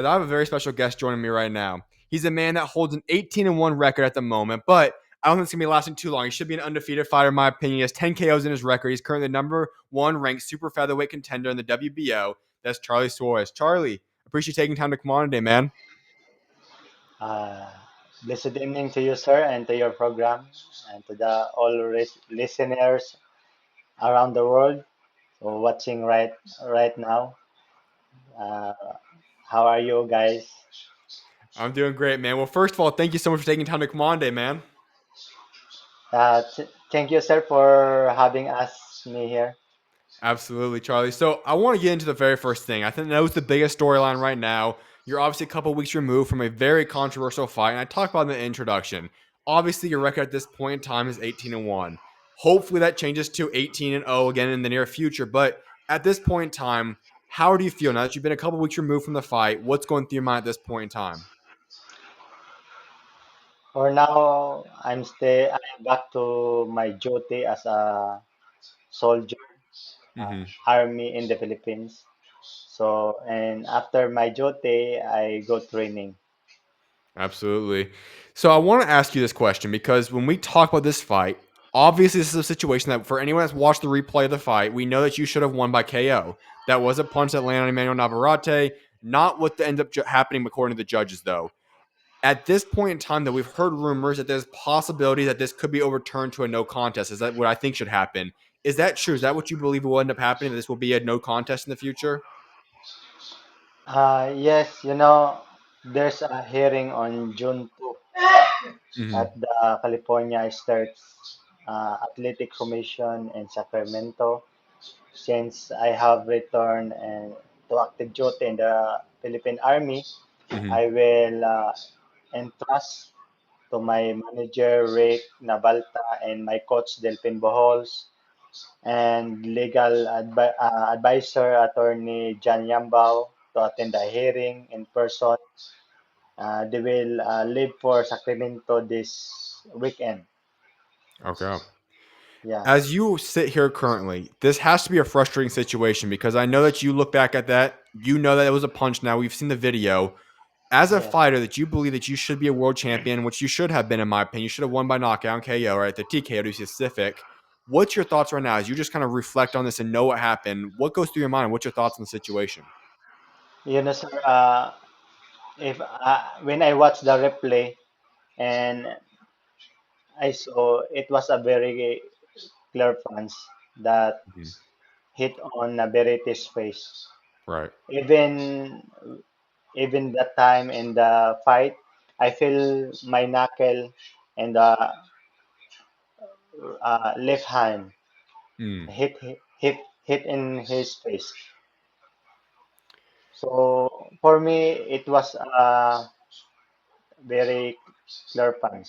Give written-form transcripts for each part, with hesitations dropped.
But I have a very special guest joining me right now. He's a man that holds an 18-1 record at the moment, but I don't think it's going to be lasting too long. He should be an undefeated fighter, in my opinion. He has 10 KOs in his record. He's currently the number one ranked super featherweight contender in the WBO. That's Charly Suarez. Charlie, appreciate you taking time to come on today, man. Uh, Blessed evening to you, sir, and to your program, and to the listeners around the world who watching right now. Uh, how are you guys? I'm doing great, man. Well, first of all, thank you so much for taking time to come on today, man. Thank you, sir, for having us me here. Absolutely, Charlie. So I want to get into the very first thing. I think that was the biggest storyline right now. You're obviously a couple weeks removed from a very controversial fight, and I talked about in the introduction. Obviously, your record at this point in time is 18-1. Hopefully, that changes to 18-0 again in the near future. But at this point in time, how do you feel now that you've been a couple weeks removed from the fight? What's going through your mind at this point in time? For now, I'm back to my duty as a soldier, Mm-hmm. army in the Philippines. So, and after my duty, I go training. Absolutely. So I want to ask you this question because when we talk about this fight, obviously this is a situation that for anyone that's watched the replay of the fight, we know that you should have won by KO. That was a punch that landed on Emanuel Navarrete. Not what ended up happening according to the judges, though. At this point in time, that we've heard rumors that there's possibility that this could be overturned to a no contest. Is that what I think should happen? Is that true? Is that what you believe will end up happening? That this will be a no contest in the future? Yes, there's a hearing on June 2 Mm-hmm. at the California State Athletic Commission in Sacramento. Since I have returned and to active duty in the Philippine Army, Mm-hmm. I will entrust to my manager Rick Nabalta and my coach Delphin Bohols and advisor attorney John Yambao to attend the hearing in person. They will leave for Sacramento this weekend. Okay. Yeah, As you sit here currently, this has to be a frustrating situation because I know that you look back at that, you know that it was a punch now. We've seen the video. As a yeah. fighter that you believe that you should be a world champion, which you should have been in my opinion. You should have won by knockout and KO, right? The TKO to be specific. What's your thoughts right now as you just kind of reflect on this and know what happened? What goes through your mind? What's your thoughts on the situation? Sir, if when I watched the replay and I saw it was a very clear punch that Mhm. hit on Navarrete's face. Right. Even even that time in the fight, I feel my knuckle and the left hand Mm. hit in his face. So for me, it was a very clear punch.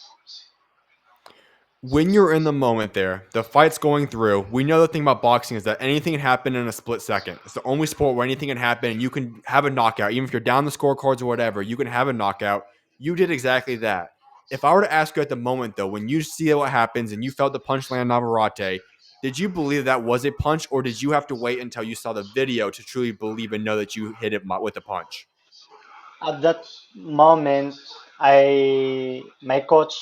When you're in the moment there, the fight's going through. We know the thing about boxing is that anything can happen in a split second. It's the only sport where anything can happen and you can have a knockout. Even if you're down the scorecards or whatever, you can have a knockout. You did exactly that. If I were to ask you at the moment, though, when you see what happens and you felt the punch land Navarrete, did you believe that was a punch or did you have to wait until you saw the video to truly believe and know that you hit it with a punch? At that moment, I my coach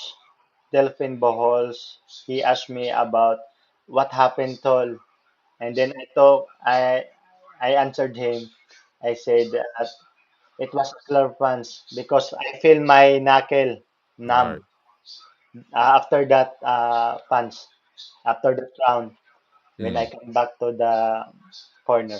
Delphin Bohols, he asked me about what happened, Tol, and then I answered him. I said that it was a clear punch because I feel my knuckle Right. numb after that punch, after that round when I Mm. come back to the corner.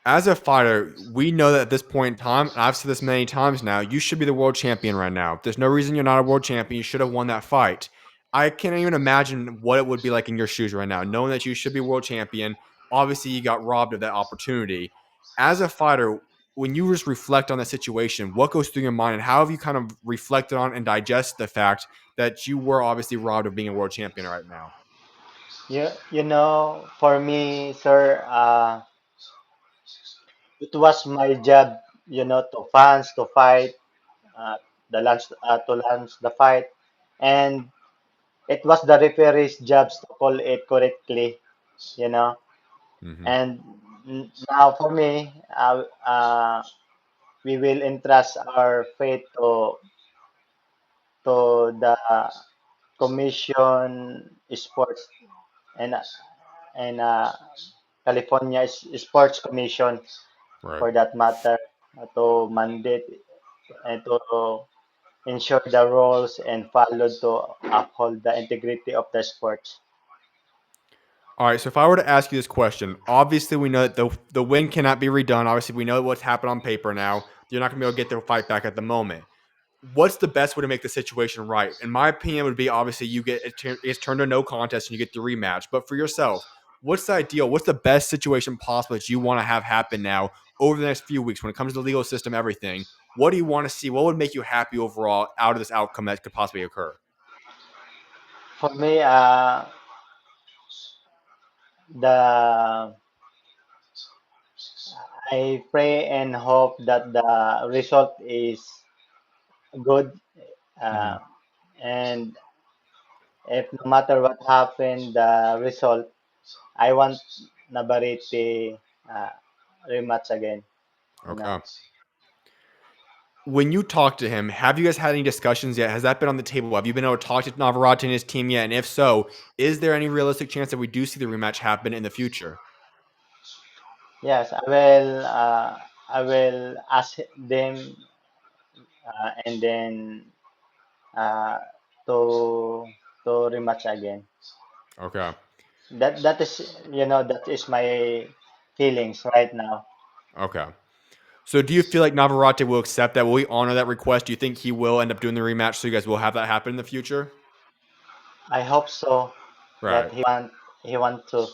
As a fighter, we know that at this point in time, and I've said this many times now, you should be the world champion right now. There's no reason you're not a world champion. You should have won that fight. I can't even imagine what it would be like in your shoes right now, knowing that you should be world champion. Obviously, you got robbed of that opportunity. As a fighter, when you just reflect on that situation, what goes through your mind, and how have you kind of reflected on and digest the fact that you were obviously robbed of being a world champion right now? For me, sir, it was my job, to fans, to fight, uh, to launch the fight, and it was the referee's jobs to call it correctly, you know. Mm-hmm. And now for me, we will entrust our faith to the Commission Sports and California Sports Commission Right. for that matter to mandate and to ensure the rules and follow to uphold the integrity of the sports. All right. So if I were to ask you this question, obviously we know that the win cannot be redone. Obviously, we know what's happened on paper now. You're not going to be able to get the fight back at the moment. What's the best way to make the situation right? In my opinion, would be obviously you get it's turned to no contest and you get the rematch. But for yourself, what's the ideal? What's the best situation possible that you want to have happen now over the next few weeks when it comes to the legal system, everything? What do you want to see? What would make you happy overall out of this outcome that could possibly occur? For me, the I pray and hope that the result is good. Hmm. Uh, and if no matter what happened, the result, I want Navarrete uh, rematch again. You know. Okay. When you talk to him, have you guys had any discussions yet? Has that been on the table? Have you been able to talk to Navarrete and his team yet? And if so, is there any realistic chance that we do see the rematch happen in the future? Yes, I will ask them and then uh, to to rematch again. Okay. That is that is my feelings right now. Okay. So do you feel like Navarrete will accept that? Will he honor that request? Do you think he will end up doing the rematch so you guys will have that happen in the future? I hope so that Right. he want to.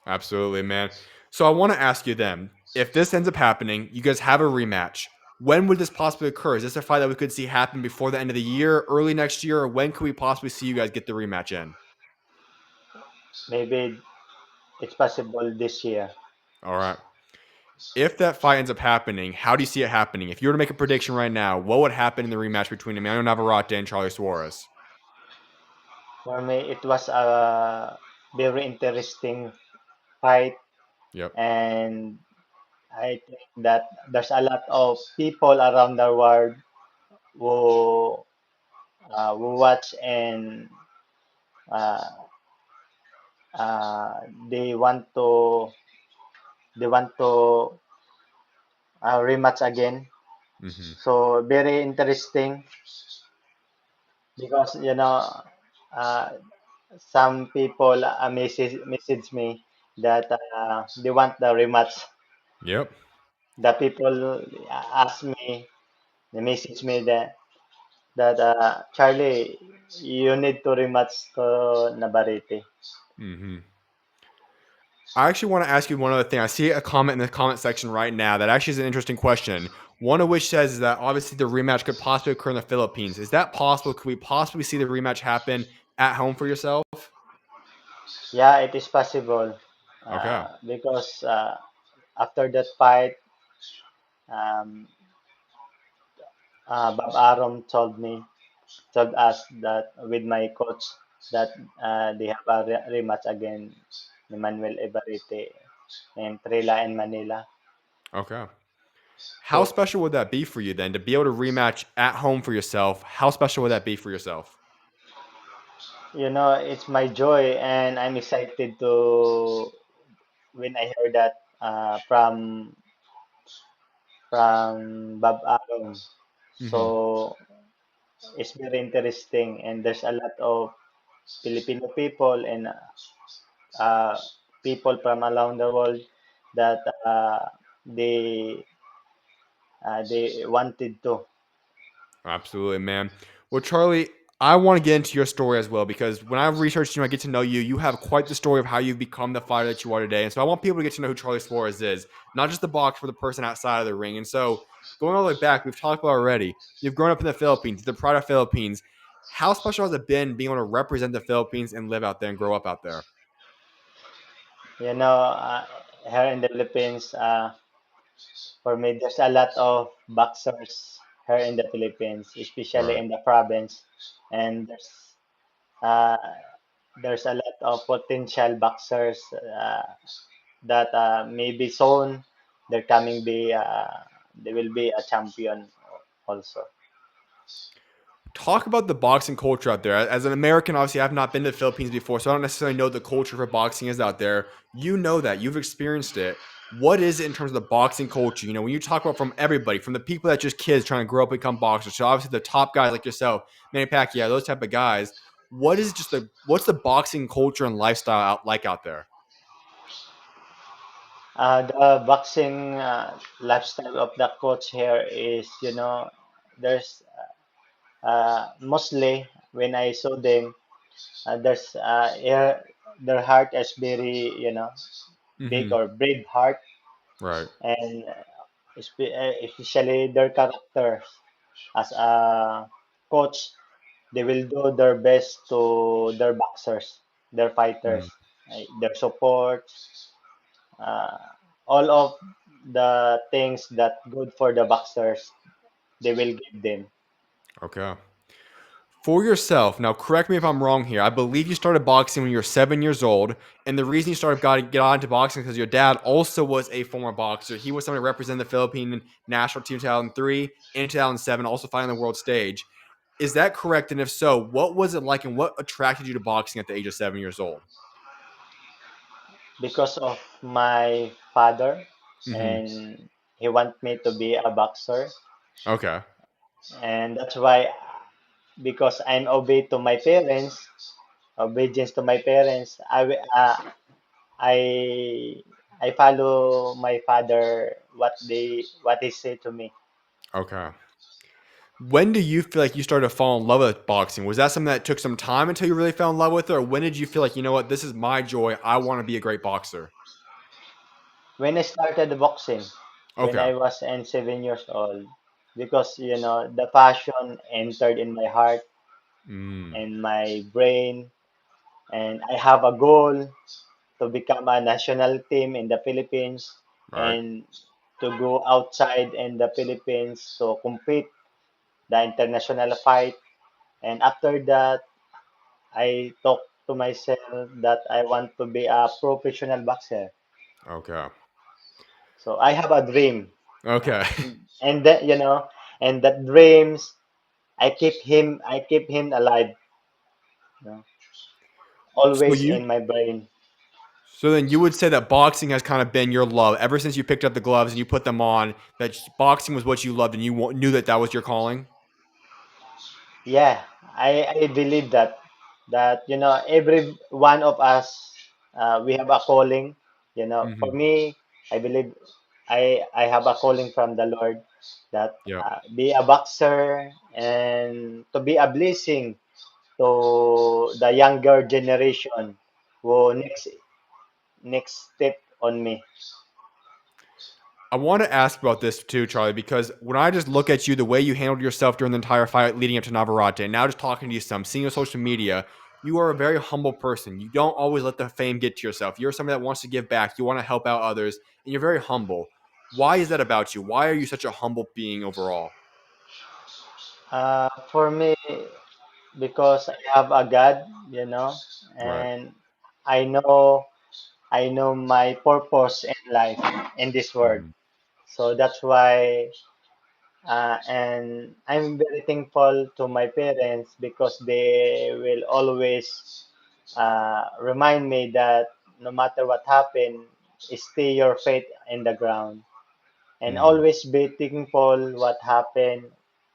Absolutely, man. So I want to ask you then, if this ends up happening, you guys have a rematch. When would this possibly occur? Is this a fight that we could see happen before the end of the year, early next year, or when could we possibly see you guys get the rematch in? Maybe it's possible this year. All right. If that fight ends up happening, how do you see it happening? If you were to make a prediction right now, what would happen in the rematch between Emanuel Navarrete and Charly Suarez? For me, it was a very interesting fight, Yep. and I think that there's a lot of people around the world who who watch and uh, uh, they want to they want to rematch again. Hmm. So very interesting because uh, some people message me that they want the rematch. Yep. The people ask me, they message me that Charlie, you need to rematch to Navarrete. Hmm. I actually want to ask you one other thing. I see a comment in the comment section right now that actually is an interesting question. One of which says that obviously the rematch could possibly occur in the Philippines. Is that possible? Could we possibly see the rematch happen at home for yourself? Yeah, it is possible Okay. because after that fight, um, Bob Arum told us that with my coach that they have a rematch again, Emanuel Navarrete in Trila and Manila. Okay. How So, special would that be for you then to be able to rematch at home for yourself? How special would that be for yourself? it's my joy and I'm excited to when I heard that from Bob Arum. Hmm. So, it's very interesting and there's a lot of Filipino people and uh, people from around the world that they they wanted to. Absolutely, man. Well, Charlie, I want to get into your story as well because when I've researched you, I get to know you. You have quite the story of how you've become the fighter that you are today, and so I want people to get to know who Charlie Suarez is, not just the boxer, but the person outside of the ring. And so, going all the way back, we've talked about already. You've grown up in the Philippines, the pride of Philippines. How special has it been being able to represent the Philippines and live out there and grow up out there? You know, here in the Philippines, for me, there's a lot of boxers here in the Philippines, especially Right. in the province, and uh, there's a lot of potential boxers that maybe soon they're coming be they will be a champion also. Talk about the boxing culture out there. As an American, obviously, I've not been to the Philippines before, so I don't necessarily know the culture for boxing is out there. You know that. You've experienced it. What is it in terms of the boxing culture? You know, when you talk about from everybody, from the people that just kids trying to grow up and become boxers, so obviously the top guys like yourself, Manny Pacquiao, those type of guys. What is just what's the boxing culture and lifestyle like out there? The boxing lifestyle of the coach here is, there's mostly when I saw them, there's their heart is very, big Mm-hmm. or brave heart, Right. and especially their characters as a coach, they will do their best to their boxers, their fighters, Mm. their support, uh, all of the things that good for the boxers, they will give them. Okay. For yourself, now correct me if I'm wrong here. I believe you started boxing when you were 7 years old, and the reason you started get on into boxing is because your dad also was a former boxer. He was somebody who represented the Philippine national team in 2003 and 2007, also fighting on the world stage. Is that correct? And if so, what was it like, and what attracted you to boxing at the age of 7 years old? Because of my father, Hmm. and he want me to be a boxer, Okay. and that's why, because I'm obey to my parents, obedience to my parents, I I follow my father what he say to me. Okay. When do you feel like you started to fall in love with boxing? Was that something that took some time until you really fell in love with it, or when did you feel like, you know what, this is my joy? I want to be a great boxer. When I started boxing, when Okay. I was 7 years old, because the passion entered in my heart Mm, and my brain, and I have a goal to become a national team in the Philippines right. and to go outside in the Philippines to compete the international fight. And after that, I talked to myself that I want to be a professional boxer. Okay. So I have a dream, Okay. and that and that dreams, I keep him alive, you know, So always you in my brain. so then you would say that boxing has kind of been your love ever since you picked up the gloves and you put them on, that boxing was what you loved and you knew that that was your calling? Yeah, I believe that every one of us, we have a calling. For Mhm. me, I believe I have a calling from the Lord that Yep. be a boxer and to be a blessing to the younger generation who next step on me. I want to ask about this too, Charlie, because when I just look at you, the way you handled yourself during the entire fight leading up to Navarrete, and now just talking to you some, seeing your social media, you are a very humble person. You don't always let the fame get to yourself. You're somebody that wants to give back. You want to help out others, and you're very humble. Why is that about you? Why are you such a humble being overall? For me, because I have a God, Right. and I know I know my purpose in life in this world. Mhm. So that's why, and I'm very thankful to my parents because they will always remind me that no matter what happen, stay your faith in the ground and Mhm. always be thankful what happened,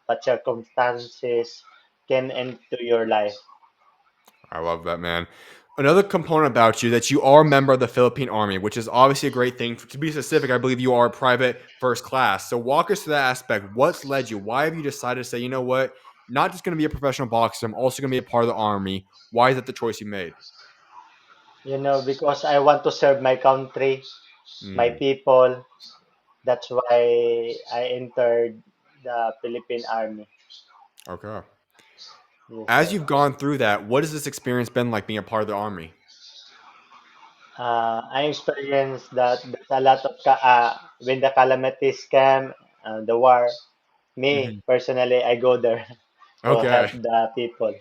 what circumstances can enter your life. I love that, man. Another component about you that you are a member of the Philippine Army, which is obviously a great thing. To be specific, I believe you are a private first class. So walk us through that aspect. What's led you? Why have you decided to say, you know what, not just going to be a professional boxer, I'm also going to be a part of the Army? Why is that the choice you made? Because I want to serve my country, my Mm, people. That's why I entered the Philippine Army. okay. Yes, As sir. you've gone through that, what has this experience been like being a part of the Army? I experienced that there's a lot of when the calamities came, the war. Me Mhm. personally, I go there to Okay. help the people.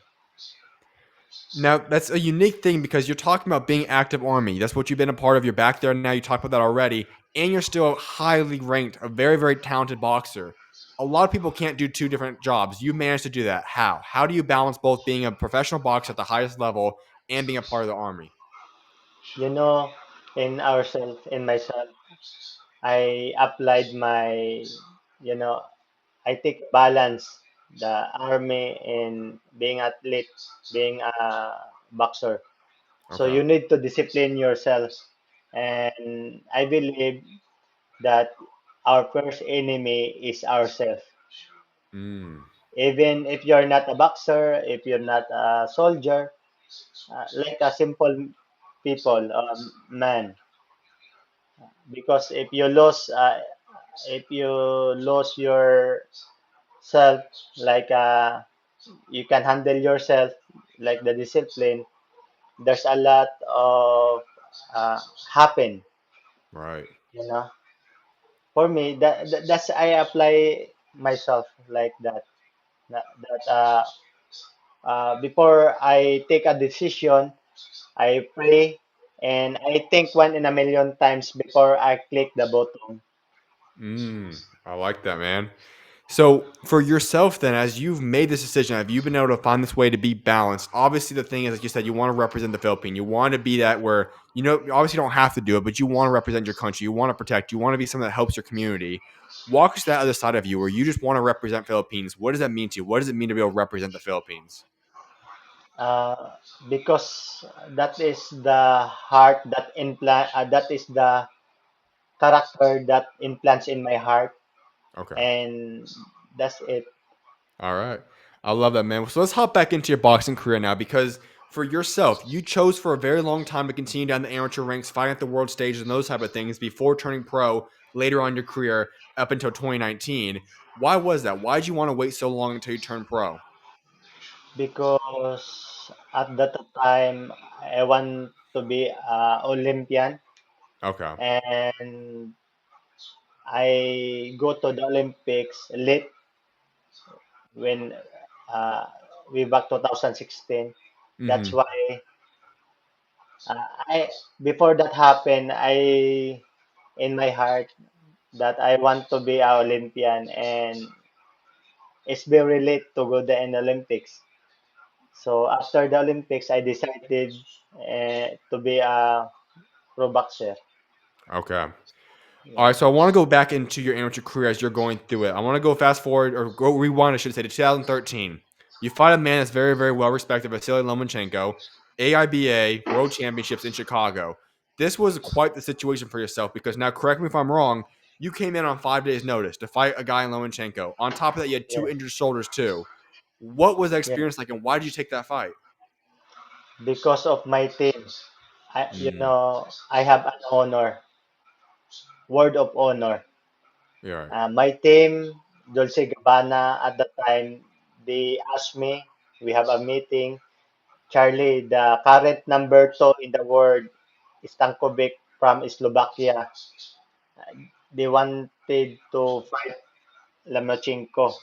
Now that's a unique thing because you're talking about being active army. That's what you've been a part of. You're back there now. You talked about that already. and you're still highly ranked, a very, very talented boxer. A lot of people can't do two different jobs. You managed to do that. How? How do you balance both being a professional boxer at the highest level and being a part of the army? You know, in myself, I applied my, you know, I take balance the army and being athlete, being a boxer. So Okay. you need to discipline yourself. And I believe that our first enemy is ourselves. Mm, Even if you're not a boxer, if you're not a soldier, like a simple people, man, because if you lose yourself, like you can handle yourself, like the discipline, there's a lot of uh, happen, right. you know. For me, that's I apply myself like that. Before I take a decision, I pray and I think one in a million times before I click the button. I like that, man. So for yourself, then, as you've made this decision, have you been able to find this way to be balanced? Obviously, the thing is, like you said, you want to represent the Philippines. You want to be that where obviously, you don't have to do it, but you want to represent your country. You want to protect. You want to be someone that helps your community. Walk us to that other side of you, where you just want to represent Philippines. What does that mean to you? What does it mean to be able to represent the Philippines? Uh, because that is the heart that that is the character that implants in my heart, Okay. and that's it. All right. I love that, man. So let's hop back into your boxing career now because for yourself, you chose for a very long time to continue down the amateur ranks, fighting at the world stages and those type of things before turning pro later on in your career up until 2019. Why was that? Why did you want to wait so long until you turned pro? Because at that time I want to be a Olympian, Okay. and I go to the Olympics late when uh, way back 2016. That's Mm-hmm. why I before that happened, I in my heart that I want to be a Olympian, and it's very late to go there in Olympics. So after the Olympics, I decided to be a pro boxer. Okay. All Yeah, right, so I want to go back into your amateur career as you're going through it. I want to go fast forward or go rewind, I should say, to 2013. You fight a man that's very, very well respected, Vasily Lomachenko, AIBA World Championships in Chicago. This was quite the situation for yourself because now, correct me if I'm wrong, you came in on 5 days' notice to fight a guy in Lomachenko. On top of that, you had two yeah, injured shoulders too. What was that yeah. experience like, and why did you take that fight? Because of my team, Mm, I have an honor, word of honor. you're right. My team, Dulce Gabbana, at the time, they asked me, we have a meeting. Charlie, the current number two in the world, Stankovic from Slovakia, they wanted to fight Lomachenko.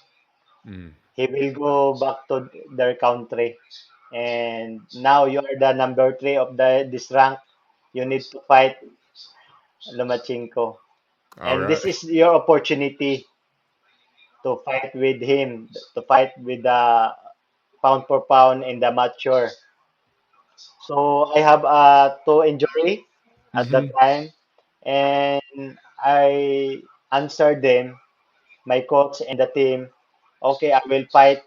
Mm, He will go back to their country. And now you are the number three of this rank. You need to fight Lomachenko. all And this right. is your opportunity to fight with him, to fight with the pound for pound in the mature. So I have two injury at that Mm-hmm. time, and I answered them, my coach and the team. Okay, I will fight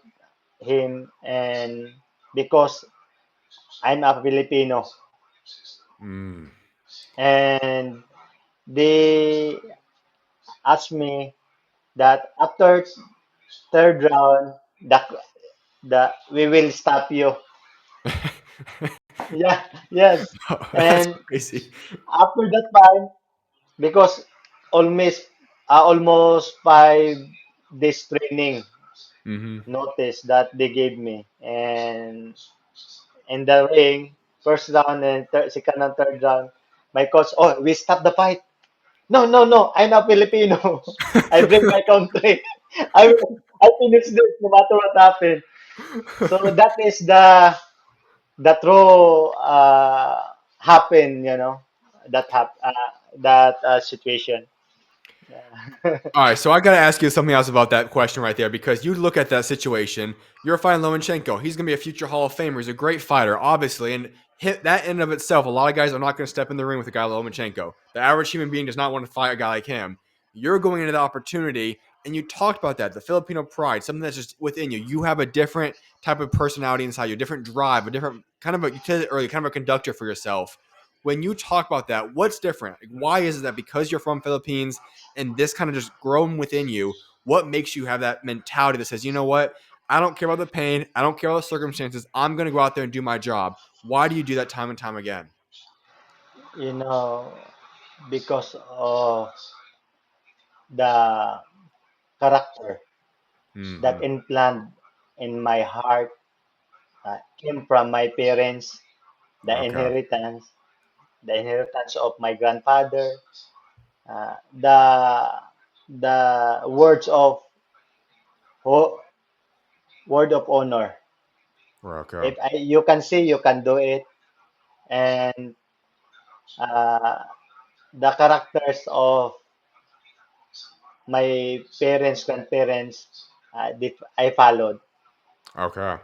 him, and because I'm a Filipino, Mm. and they asked me that after third round, the we will stop you. Yeah, yes. That's And crazy. after that time, because almost almost 5 days training Mm-hmm. notice that they gave me, and in the ring, first round and second and third round, my coach, oh, we stop the fight. No, no, no, I'm a Filipino. I bring my country. I finish this no matter what happened. So that is the true happen, that that situation. Yeah. All right, so I got to ask you something else about that question right there because you look at that situation. You're fighting Lomachenko. He's going to be a future Hall of Famer. He's a great fighter, obviously, and hit that in and of itself. A lot of guys are not going to step in the ring with a guy like Lomachenko. The average human being does not want to fight a guy like him. You're going into the opportunity, and you talked about that, the Filipino pride, something that's just within you. You have a different type of personality inside you, a different drive, a different kind of a, you said it earlier, kind of a conductor for yourself. When you talk about that, what's different? Like, why is it that because you're from Philippines and this kind of just grown within you, what makes you have that mentality that says, you know what? I don't care about the pain. I don't care about the circumstances. I'm going to go out there and do my job. Why do you do that time and time again? You know, because of the character that Mm-hmm. implant in my heart came from my parents, the Okay. inheritance, the inheritance of my grandfather, the words of ho- word of honor. Okay. If you can see, you can do it, and uh, the characters of my parents, grandparents, I followed. Okay.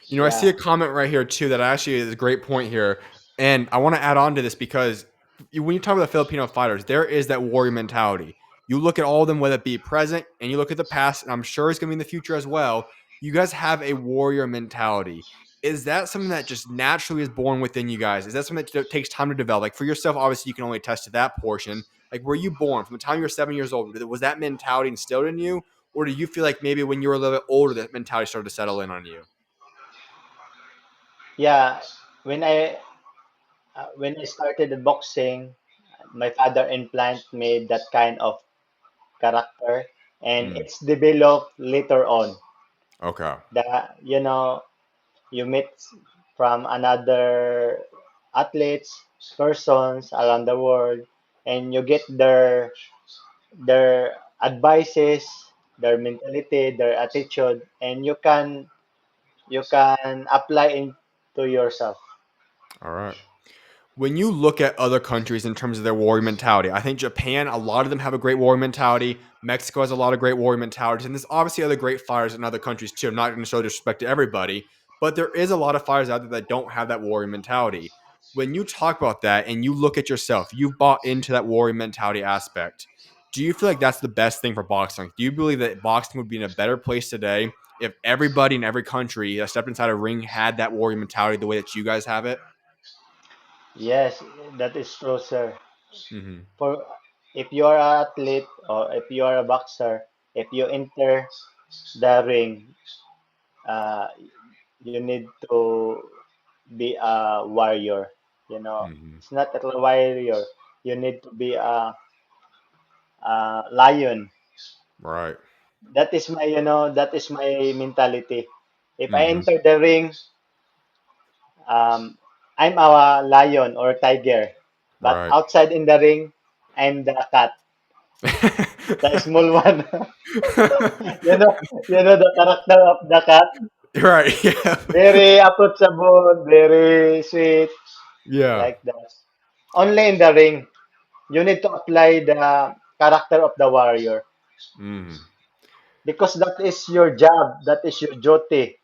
You know, I see Yeah. a comment right here too that actually is a great point here, and I want to add on to this because when you talk about the Filipino fighters, there is that warrior mentality. You look at all of them, whether it be present, and you look at the past, and I'm sure it's going to be in the future as well. You guys have a warrior mentality. Is that something that just naturally is born within you guys? Is that something that takes time to develop? Like for yourself, obviously, you can only attest to that portion. Like, were you born from the time you were 7 years old? Was that mentality instilled in you, or do you feel like maybe when you were a little bit older, that mentality started to settle in on you? Yeah. When I when I started the boxing, my father implant made that kind of character, and Mm, it's developed later on. okay. The you meet from another athletes, persons around the world, and you get their advices, their mentality, their attitude, and you can apply into yourself. All right. When you look at other countries in terms of their warrior mentality, I think Japan, a lot of them have a great warrior mentality. Mexico has a lot of great warrior mentalities. And there's obviously other great fighters in other countries too. I'm not going to show disrespect to everybody, but there is a lot of fighters out there that don't have that warrior mentality. When you talk about that and you look at yourself, you've bought into that warrior mentality aspect. Do you feel like that's the best thing for boxing? Do you believe that boxing would be in a better place today if everybody in every country that stepped inside a ring had that warrior mentality the way that you guys have it? Yes, that is true, sir. Mm-hmm. For if you are an athlete or if you are a boxer, if you enter the ring, uh, you need to be a warrior. You know, Mm-hmm. it's not a warrior. You need to be a lion. Right. That is my mentality. If I Mm-hmm. enter the ring, um, I'm a lion or tiger, but Right. outside in the ring, I'm the cat, the small one. The character of the cat, Right. Yeah. very approachable, very sweet, Yeah. like that. Only in the ring, you need to apply the character of the warrior Mm. because that is your job, that is your duty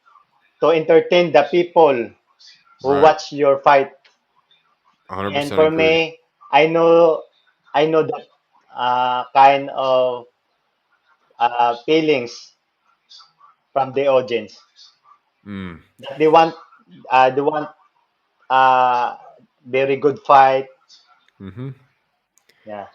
to entertain the people who Right. watch your fight. And 100% for agree. me, I know, I know that kind of feelings from the audience Mm. that they want uh, very good fight. Mm-hmm. Yeah.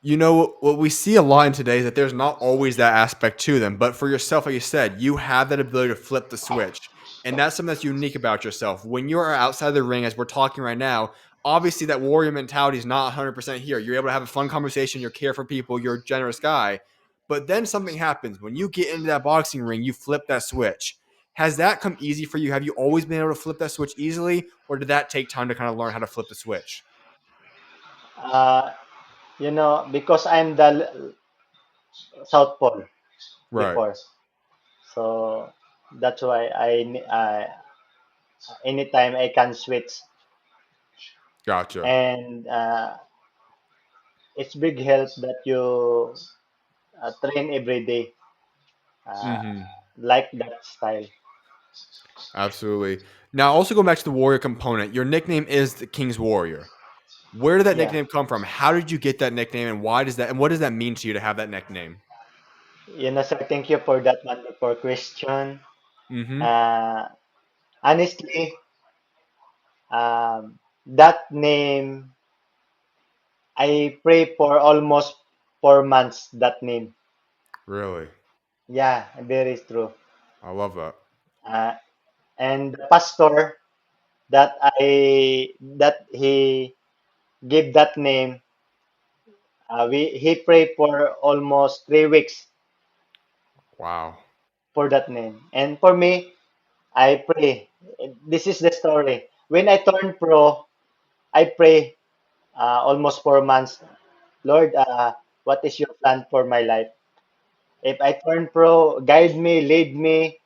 You know what we see a lot in today is that there's not always that aspect to them. But for yourself, like you said, you have that ability to flip the switch, and that's something that's unique about yourself. When you are outside the ring, as we're talking right now, obviously that warrior mentality is not 100% here. You're able to have a fun conversation. You care for people. You're a generous guy. But then something happens when you get into that boxing ring. You flip that switch. Has that come easy for you? Have you always been able to flip that switch easily, or did that take time to kind of learn how to flip the switch? Uh, because I'm the South Pole Right. before, so that's why anytime I can switch Gotcha. and it's big help that you train every day, uh, Hmm. like that style. Absolutely. Now, also going back to the warrior component, your nickname is the King's Warrior. Where did that Yeah. nickname come from? How did you get that nickname, and why does that? And what does that mean to you to have that nickname? Sir, thank you for that wonderful question. Hmm. Uh, Honestly, that name, I pray for almost 4 months, that name. Really, Yeah, very true. I love that. Uh, and the pastor that he gave that name, he prayed for almost 3 weeks Wow. for that name. And for me, I pray. This is the story. When I turned pro, I pray almost 4 months. Lord, what is your plan for my life? If I turn pro, guide me, lead me,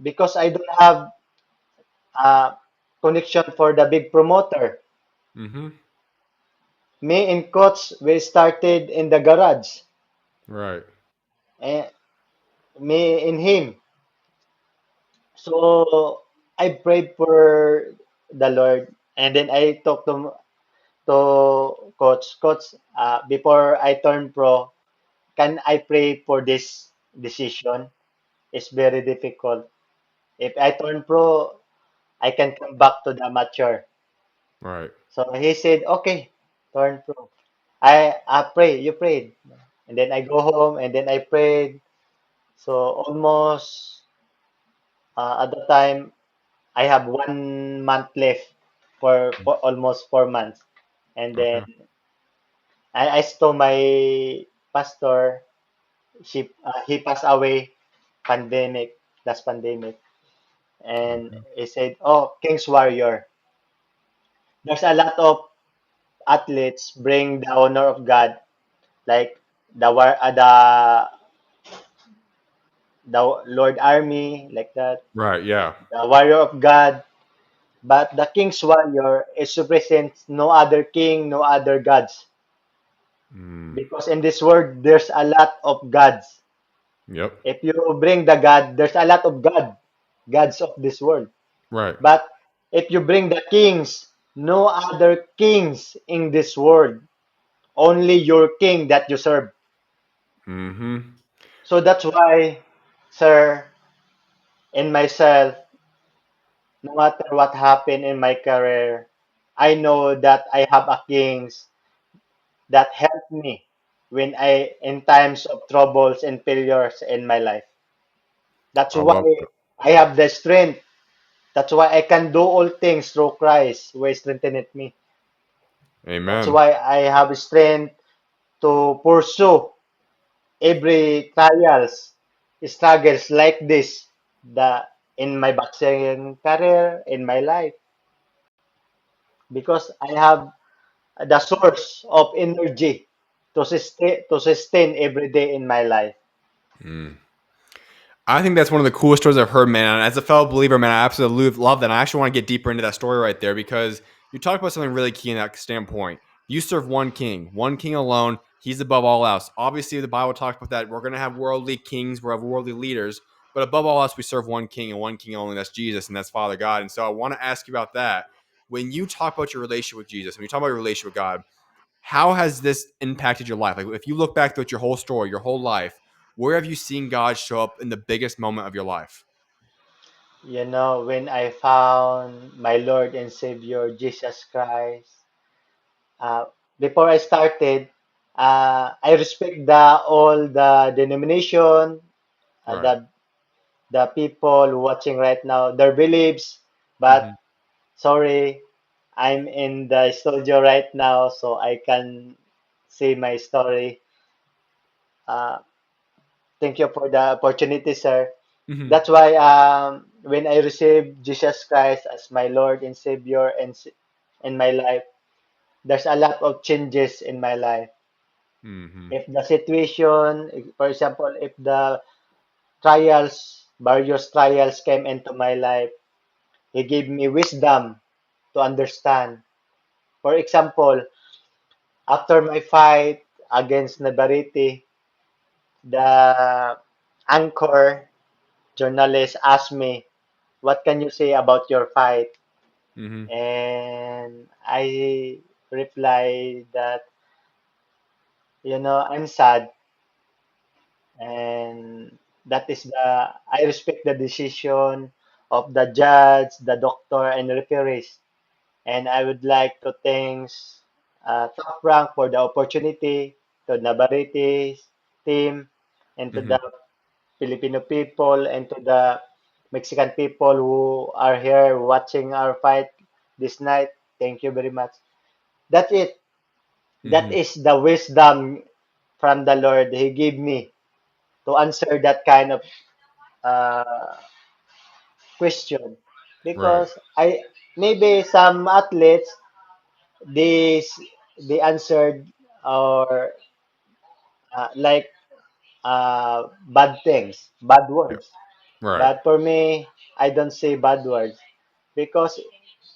because I don't have uh, connection for the big promoter. Hmm. Me and coach, we started in the garage. Right. Eh, Me and him. So I prayed for the Lord, and then I talked to coach. Coach, before I turn pro, can I pray for this decision? It's very difficult. If I turn pro, I can come back to the amateur. Right. So he said, okay, turn pro. I pray, you prayed. And then I go home and then I prayed. So almost at the time, I have 1 month left for almost 4 months. And then Okay. I saw my pastor, he passed away pandemic, last pandemic. And Okay. he said, oh, King's Warrior. There's a lot of athletes bring the honor of God, like the Lord Army, like that, Right. Yeah. the Warrior of God. But the King's Warrior is represents no other king, no other gods. Mm. Because in this world, there's a lot of gods. Yep. If you bring the God, there's a lot of gods of this world. Right. But if you bring the kings, no other kings in this world, only your king that you serve. Hmm. So that's why, sir, in myself, no matter what happened in my career, I know that I have a kings that help me when I in times of troubles and failures in my life. That's I love why that. I have the strength. That's why I can do all things through Christ who strengtheneth me. That's Amen. why I have strength to pursue every trials, struggles like this the in my boxing career, in my life, because I have the source of energy to sustain every day in my life. Mm. I think that's one of the coolest stories I've heard, man. And as a fellow believer, man, I absolutely love that. And I actually want to get deeper into that story right there because you talked about something really key in that standpoint. You serve one king alone. He's above all else. Obviously, the Bible talks about that. We're going to have worldly kings, we'll have worldly leaders, but above all else, we serve one king and one king only. That's Jesus, and that's Father God. And so I want to ask you about that. When you talk about your relationship with Jesus, when you talk about your relationship with God, how has this impacted your life? Like, if you look back throughout your whole story, your whole life, where have you seen God show up in the biggest moment of your life? When I found my Lord and Savior Jesus Christ, uh, before I started, I respect all the denomination, uh, Right. the the people watching right now, their beliefs. But Hmm. sorry, I'm in the studio right now, so I can say my story. Uh, Thank you for the opportunity, sir. Hmm. That's why when I received Jesus Christ as my Lord and Savior in my life, there's a lot of changes in my life. Hmm. If the situation, for example, if the trials, various trials came into my life, He gave me wisdom to understand. For example, after my fight against Navarrete, the anchor journalist asked me, "What can you say about your fight?" Mm-hmm. And I replied that, I'm sad, and that is I respect the decision of the judge, the doctor, and referees. And I would like to thank Top Rank for the opportunity, to Navarrete's team, and to Mm-hmm. the Filipino people, and to the Mexican people who are here watching our fight this night. Thank you very much. That's it. That Mm-hmm. is the wisdom from the Lord He gave me to answer that kind of uh, question. Right. Because I maybe some athletes they they answered or like bad things, bad Yeah. words. Right. But for me, I don't say bad words because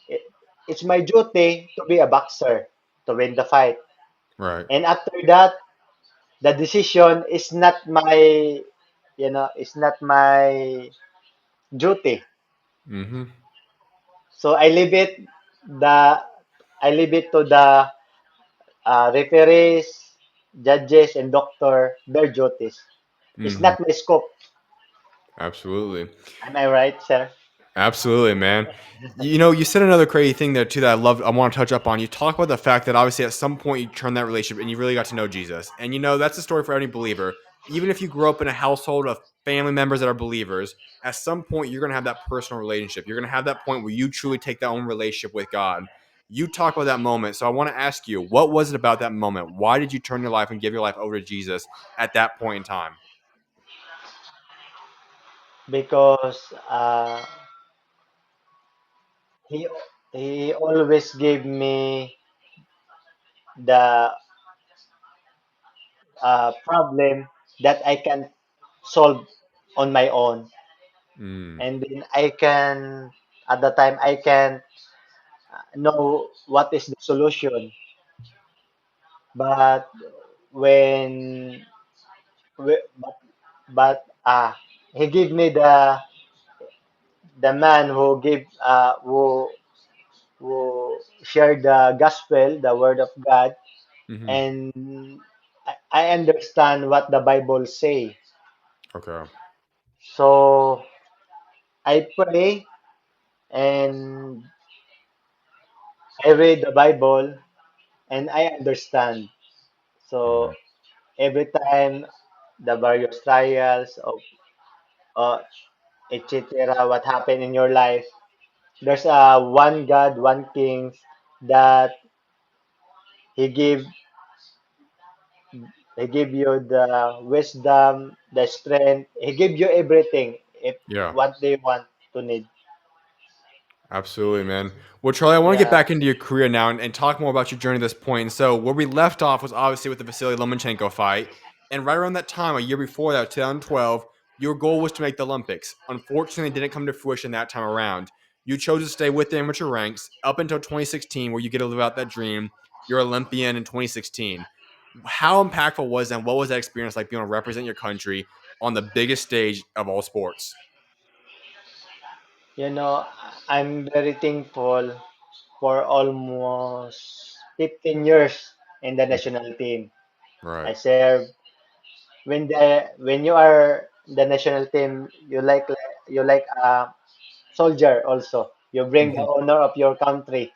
it, it's my duty to be a boxer to win the fight. Right. And after that, the decision is not my, it's not my duty. Mm-hmm. So the I leave it to the referees, judges, and doctor their duties. It's Mm-hmm. not my scope. Absolutely. Am I right, sir? Absolutely, man. You said another crazy thing there too that I love. I want to touch up on. You talk about the fact that obviously at some point you turn that relationship and you really got to know Jesus. And that's a story for any believer. Even if you grew up in a household of family members that are believers, at some point you're gonna have that personal relationship. You're gonna have that point where you truly take that own relationship with God. You talk about that moment, so I want to ask you, what was it about that moment? Why did you turn your life and give your life over to Jesus at that point in time? Because he he always gave me the problem that I can solve on my own, Mm, and then I can at the time I can know what is the solution. But when but he gave me the man who gave who shared the gospel, the word of God, hmm. and I understand what the Bible say. Okay. So I pray and I read the Bible and I understand. So Mm, every time the various trials of uh, etc. what happened in your life, there's one God, one King that He give He give you the wisdom, the strength. He give you everything if yeah. what they want to need. Absolutely, man. Well, Charlie, I want to get Yeah. back into your career now and talk more about your journey to this point. And so, where we left off was obviously with the Vasily Lomachenko fight. And right around that time, a year before that, 2012, your goal was to make the Olympics. Unfortunately, it didn't come to fruition that time around. You chose to stay with the amateur ranks up until 2016, where you get to live out that dream. You're Olympian in 2016. How impactful was that? And what was that experience like being able to represent your country on the biggest stage of all sports? You know, I'm very thankful for almost 15 years in the national team. I Right. served when you are the national team, you like a soldier also. You bring the Mhm. honor of your country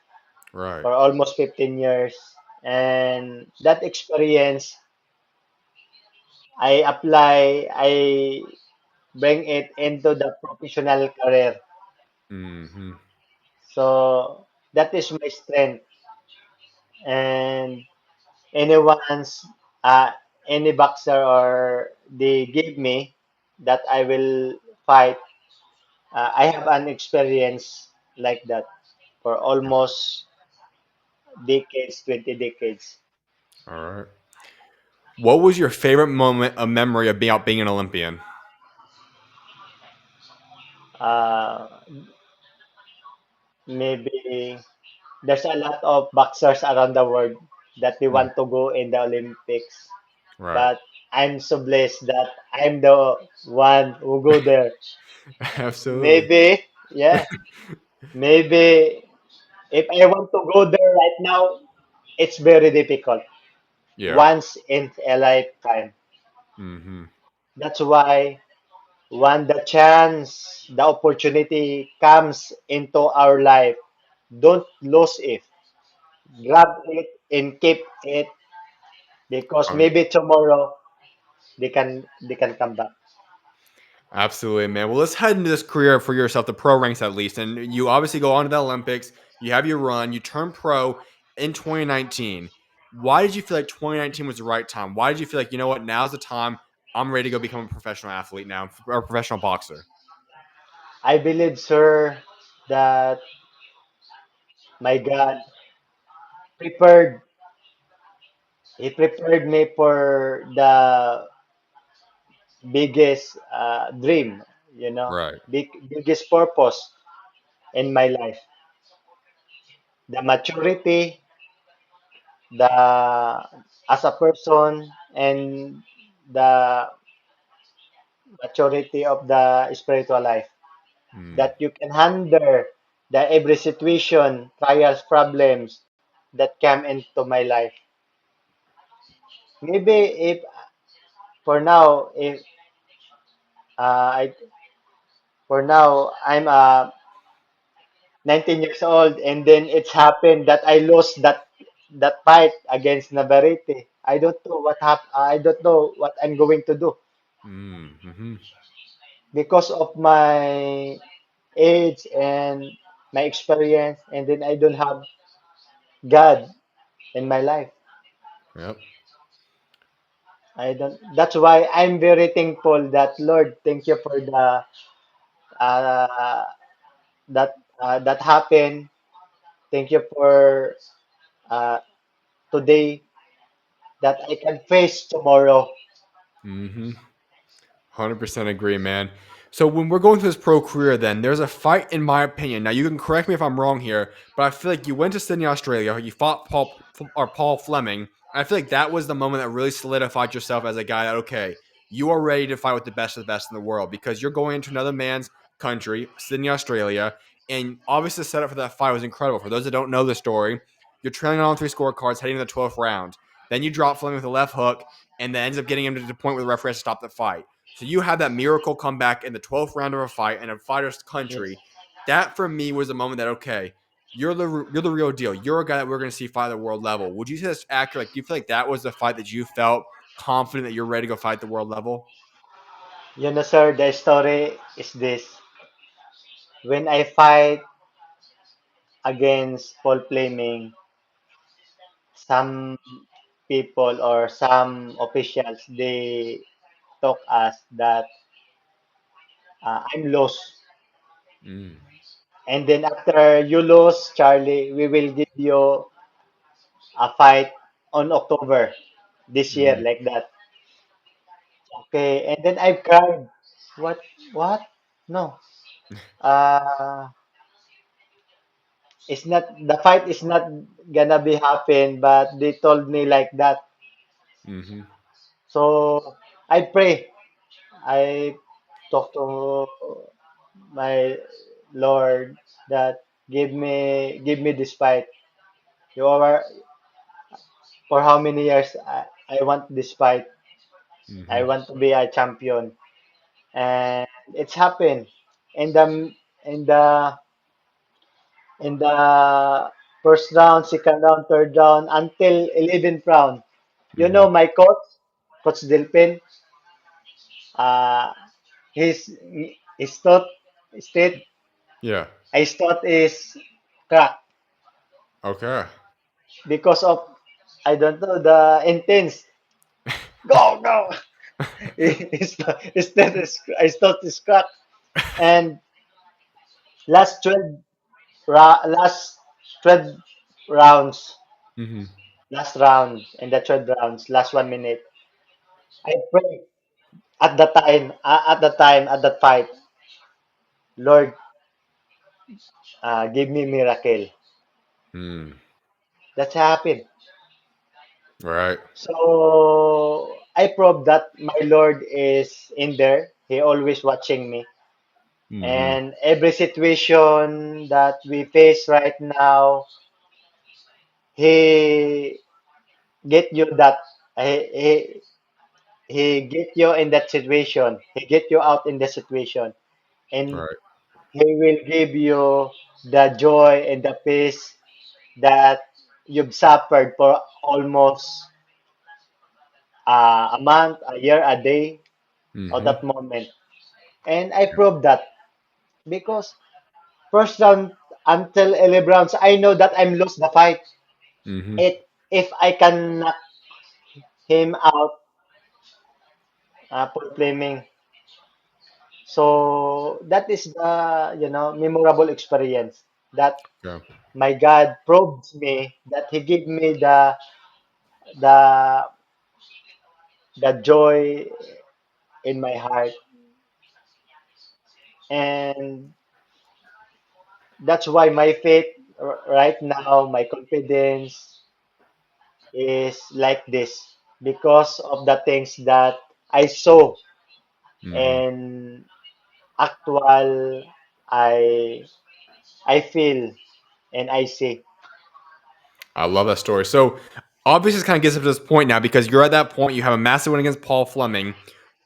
Right. for almost 15 years. And that experience, I bring it into the professional career. Hmm. So that is my strength. And anyone's, uh, any boxer or they give me that I will fight, I have an experience like that for almost decades, 20 decades. All right. What was your favorite moment, a memory of being an Olympian? Uh, Maybe there's a lot of boxers around the world, that they Mm, want to go in the Olympics. right. But I'm so blessed that I'm the one who go there. Absolutely. Maybe, yeah, maybe if I want to go there right now, it's very difficult. Yeah. Once in a lifetime. Hmm. That's why when the chance, the opportunity comes into our life, don't lose it. Grab it and keep it because maybe tomorrow they can come back. Absolutely, man. Well, let's head into this career for yourself, the pro ranks at least. And you obviously go on to the Olympics. You have your run. You turn pro in 2019. Why did you feel like 2019 was the right time? Why did you feel like, you know what, now's the time. I'm ready to go become a professional athlete now, or a professional boxer? I believe, sir, that my God prepared. He prepared me for the biggest dream, Right. biggest purpose in my life. The maturity, the as a person, and the maturity of the spiritual life. Mm, That you can handle the every situation, trials, problems that come into my life. Maybe if for now, if I for now I'm 19 years old, and then it's happened that I lost that fight against Navarrete. I don't know what I don't know what I'm going to do mm-hmm. because of my age and my experience, and then I don't have God in my life. Yep. I don't. That's why I'm very thankful that Lord, thank you for the uh, that happened. Thank you for uh, today that I can face tomorrow. Mm-hmm. 100% agree, man. So when we're going through this pro career, then there's a fight, in my opinion. Now you can correct me if I'm wrong here, but I feel like you went to Sydney, Australia. You fought Paul Fleming. I feel like that was the moment that really solidified yourself as a guy that okay, you are ready to fight with the best of the best in the world because you're going into another man's country, Sydney, Australia, and obviously the setup for that fight was incredible. For those that don't know the story, you're trailing on 3 scorecards heading to the 12th round. Then you drop Fleming with a left hook, and then ends up getting him to the point where the referee has to stop the fight. So you had that miracle comeback in the 12th round of a fight in a fighter's Yes. country. That for me was the moment that okay, you're the real deal. You're a guy that we're going to see fight at the world level. Would you say that's accurate? Like, do you feel like that was the fight that you felt confident that you're ready to go fight at the world level? Sir, the story is this. When I fight against Paul Fleming, some people or some officials, they talk us that I'm lost. Mm, And then after you lose, Charlie, we will give you a fight on October this year, mm, like that. Okay, and then I cried. What? What? No. Uh, it's not the fight is not gonna be happen, but they told me like that. mm-hmm, So I pray. I talk to my Lord that give me this fight. You are for how many years I want this fight. I mm-hmm, want to be a champion, and it's happened in the first round, second round, third round until 11th round. mm-hmm. My Coach Delpin, uh, his his thought state, Yeah. his thought is cracked Okay. because of I don't know the intense. Go go. His thought is cracked, and last 12 last 12 rounds, Mm-hmm, last round in the 12 rounds, last 1 minute. I pray at that fight, Lord, give me miracle. mm. That's happened. Right. So I proved that my Lord is in there. He always watching me. Mm-hmm. And every situation that we face right now, He get you that he, he, he get you in that situation. He get you out in the situation. And Right. He will give you the joy and the peace that you've suffered for almost a month, a year, a day, or Mm-hmm. that moment. And I proved that because first round until 11 rounds, I know that I'm lost the fight. Mm-hmm. If I can knock him out for flaming. So that is the memorable experience that Yeah. my God probed me, that He gave me the the joy in my heart, and that's why my faith right now, my confidence is like this because of the things that I saw Mm-hmm. and actual I I feel and I see. I love that story. So obviously, this kind of gets up to this point now because you're at that point. You have a massive win against Paul Fleming.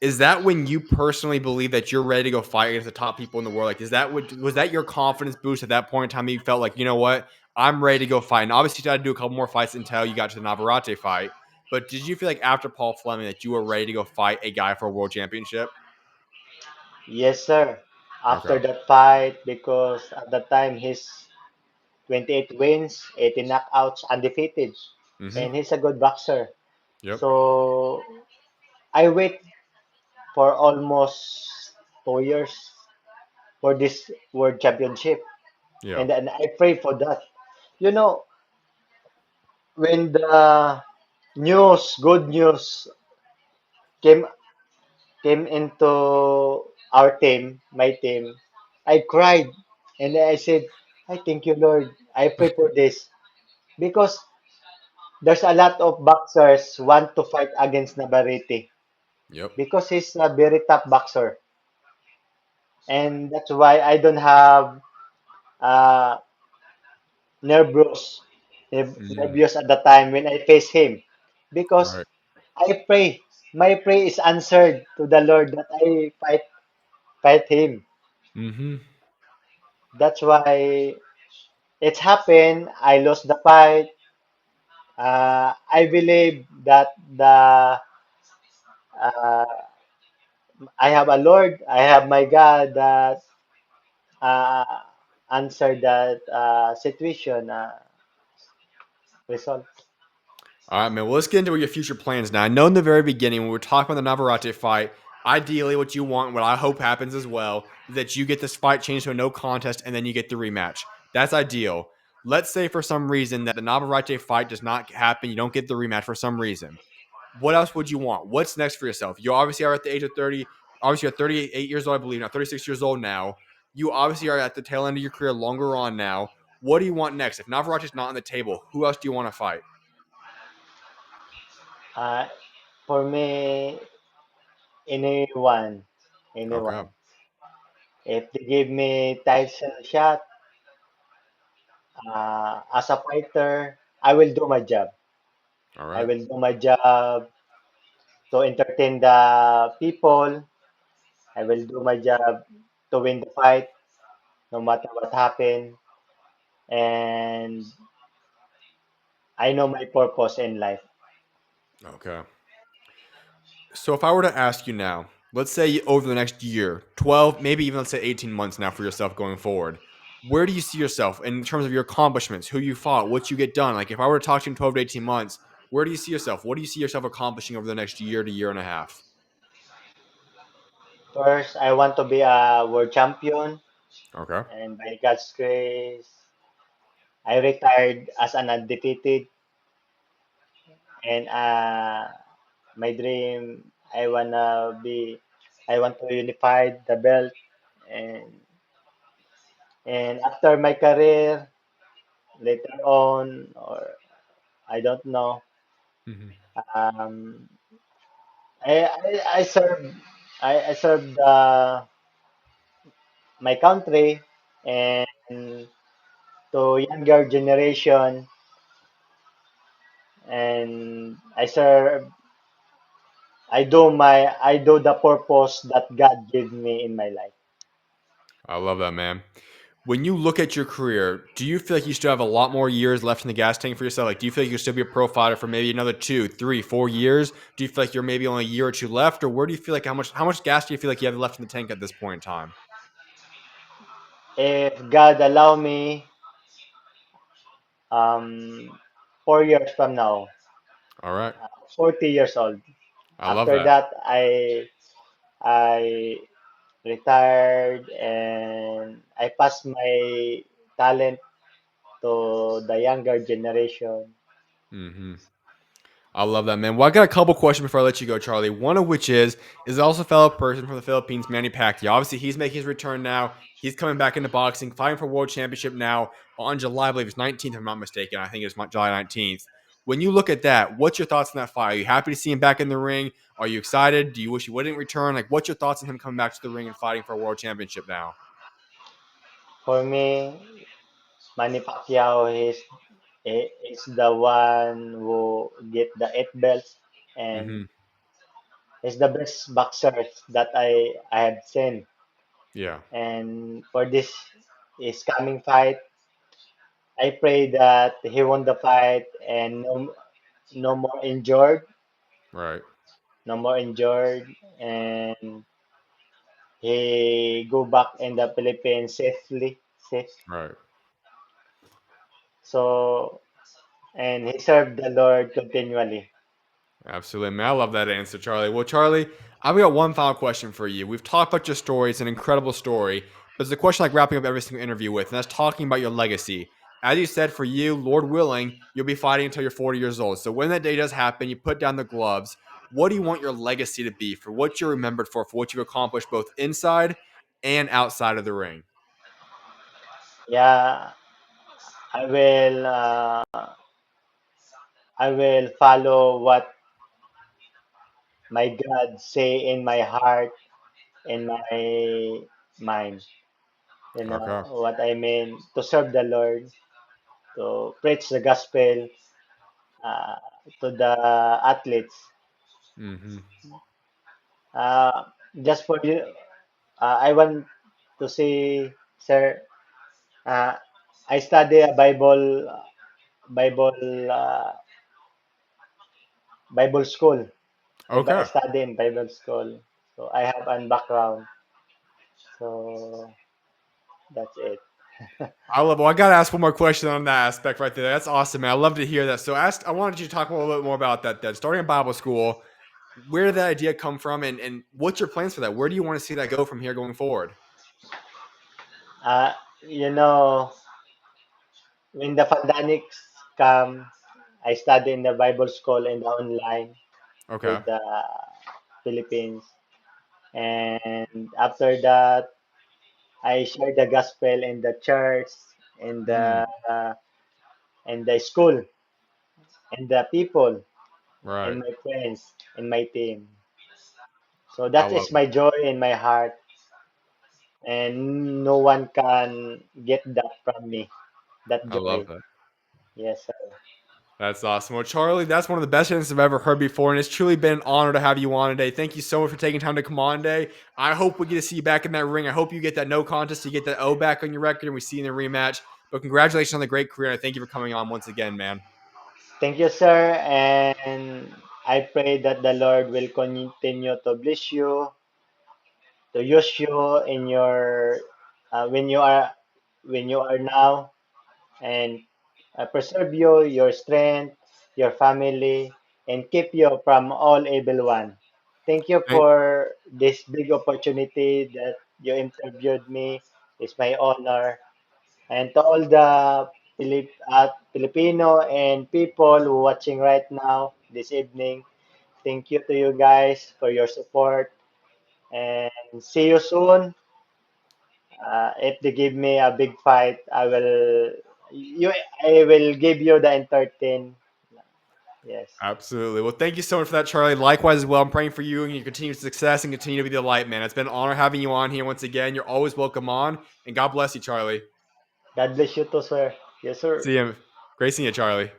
Is that when you personally believe that you're ready to go fight against the top people in the world? Like, is that what was that your confidence boost at that point in time? You felt like, you know what, I'm ready to go fight. And obviously, you had to do a couple more fights until you got to the Navarrete fight. But did you feel like after Paul Fleming that you were ready to go fight a guy for a world championship? Yes, sir. After Okay. that fight, because at that time he's 28 wins, 18 knockouts, undefeated, Mm-hmm. and he's a good boxer. Yep. So I wait for almost 2 years for this world championship, Yeah. and then I pray for that. You know, when the good news came came into our team, my team, I cried and I said, I thank you, Lord. I pray for this because there's a lot of boxers want to fight against Navarrete Yep. because he's a very tough boxer, and that's why I don't have uh, nervous, Mm, nervous at the time when I face him because right. I pray. My prayer is answered to the Lord that I fight him. Mm-hmm. That's why it's happened. I lost the fight. I believe that the uh, I have a Lord, I have my God that uh, answer that situation result. All right, man. Well, let's get into your future plans now. I know in the very beginning when we were talking about the Navarrete fight, ideally what you want, what I hope happens as well, is that you get this fight changed to a no contest and then you get the rematch. That's ideal. Let's say for some reason that the Navarrete fight does not happen, you don't get the rematch for some reason. What else would you want? What's next for yourself? You obviously are at the age of 30. Obviously, you're 38 years old, I believe now, 36 years old now. You obviously are at the tail end of your career, longer on now. What do you want next? If Navarrete's not on the table, who else do you want to fight? Uh, for me, anyone, Okay. anyone. If they give me title shot as a fighter, I will do my job. All I right. will do my job to entertain the people. I will do my job to win the fight, no matter what happen. And I know my purpose in life. Okay. So if I were to ask you now, let's say over the next year, 12, maybe even let's say 18 months now for yourself going forward, where do you see yourself in terms of your accomplishments, who you fought, what you get done? Like if I were to talk to you in 12 to 18 months, where do you see yourself? What do you see yourself accomplishing over the next year to year and a half? First, I want to be a world champion, Okay. and by God's grace, I retired as an undefeated. And my dream, I want to unify the belt, and after my career, later on, or I don't know, Hmm. Um, I served I served my country and to younger generation, and I do the purpose that God gave me in my life. I love that, man. When you look at your career, do you feel like you still have a lot more years left in the gas tank for yourself? Like, do you feel like you will still be a pro fighter for maybe another 2, 3, 4 years? Do you feel like you're maybe only a year or two left, or where do you feel like how much gas do you feel like you have left in the tank at this point in time? If God allow me, um, 4 years from now, All right, 40 years old. I love After that. that, I retired and I passed my talent to the younger generation. Hmm. I love that, man. Well, I got a couple questions before I let you go, Charlie. One of which is also a fellow person from the Philippines, Manny Pacquiao. Obviously, he's making his return now. He's coming back into boxing, fighting for world championship now on July, I believe it's 19th, if I'm not mistaken. I think it's July 19th. When you look at that, what's your thoughts on that fight? Are you happy to see him back in the ring? Are you excited? Do you wish he wouldn't return? Like, what's your thoughts on him coming back to the ring and fighting for a world championship now? For me, Manny Pacquiao is the one who get the eight belts and Hmm. is the best boxer that I have seen. Yeah. And for this is coming fight, I pray that he won the fight and no more injured, Right. no more injured, and he go back in the Philippines safely, safe. Right. So and he served the Lord continually. Absolutely, man. I love that answer, Charlie. Well, Charlie, I've got one final question for you. We've talked about your story; it's an incredible story, but it's a question like wrapping up every single interview with, and that's talking about your legacy. As you said, for you, Lord willing, you'll be fighting until you're 40 years old. So when that day does happen, you put down the gloves. What do you want your legacy to be for what you're remembered for what you've accomplished both inside and outside of the ring? Yeah, I will I will follow what my God say in my heart, in my mind. You know Okay. what I mean? To serve the Lord, to preach the gospel uh, to the athletes. Mm-hmm. Uh, just for you, I want to say, sir, uh, I study a Bible, Bible school. I Okay. study in Bible school, so I have a background. So that's it. I love. Well, I got to ask one more question on that aspect right there. That's awesome, man. I love to hear that. So, I wanted you to talk a little bit more about that. Then, starting in Bible school, where did that idea come from, and what's your plans for that? Where do you want to see that go from here going forward? Uh, you know, when the pandemics come, I study in the Bible school and online Okay. with the Philippines. And after that, I share the gospel in the church, in Mm, the school, and the people, and right. my friends, and my team. So I that love is it. my joy in my heart, and no one can get that from me. That I love joy. that. Yes, sir. That's awesome. Well, Charlie, that's one of the best answers I've ever heard before, and it's truly been an honor to have you on today. Thank you so much for taking time to come on today. I hope we get to see you back in that ring. I hope you get that no contest, you get that O back on your record, and we see you in the rematch. But congratulations on the great career, and I thank you for coming on once again, man. Thank you, sir. And I pray that the Lord will continue to bless you, to use you in your when you are now, and preserve you, your strength, your family, and keep you from all evil one. Thank you Thank, for this big opportunity that you interviewed me. It's my honor. And to all the Filipino and people who watching right now this evening, thank you to you guys for your support and see you soon. If they give me a big fight, I will give you the entertain. Yes. Absolutely. Well, thank you so much for that, Charlie. Likewise, as well. I'm praying for you and your continued success and continue to be the light, man. It's been an honor having you on here once again. You're always welcome on, and God bless you, Charlie. God bless you too, sir. Yes, sir. See you. Great seeing you, Charlie.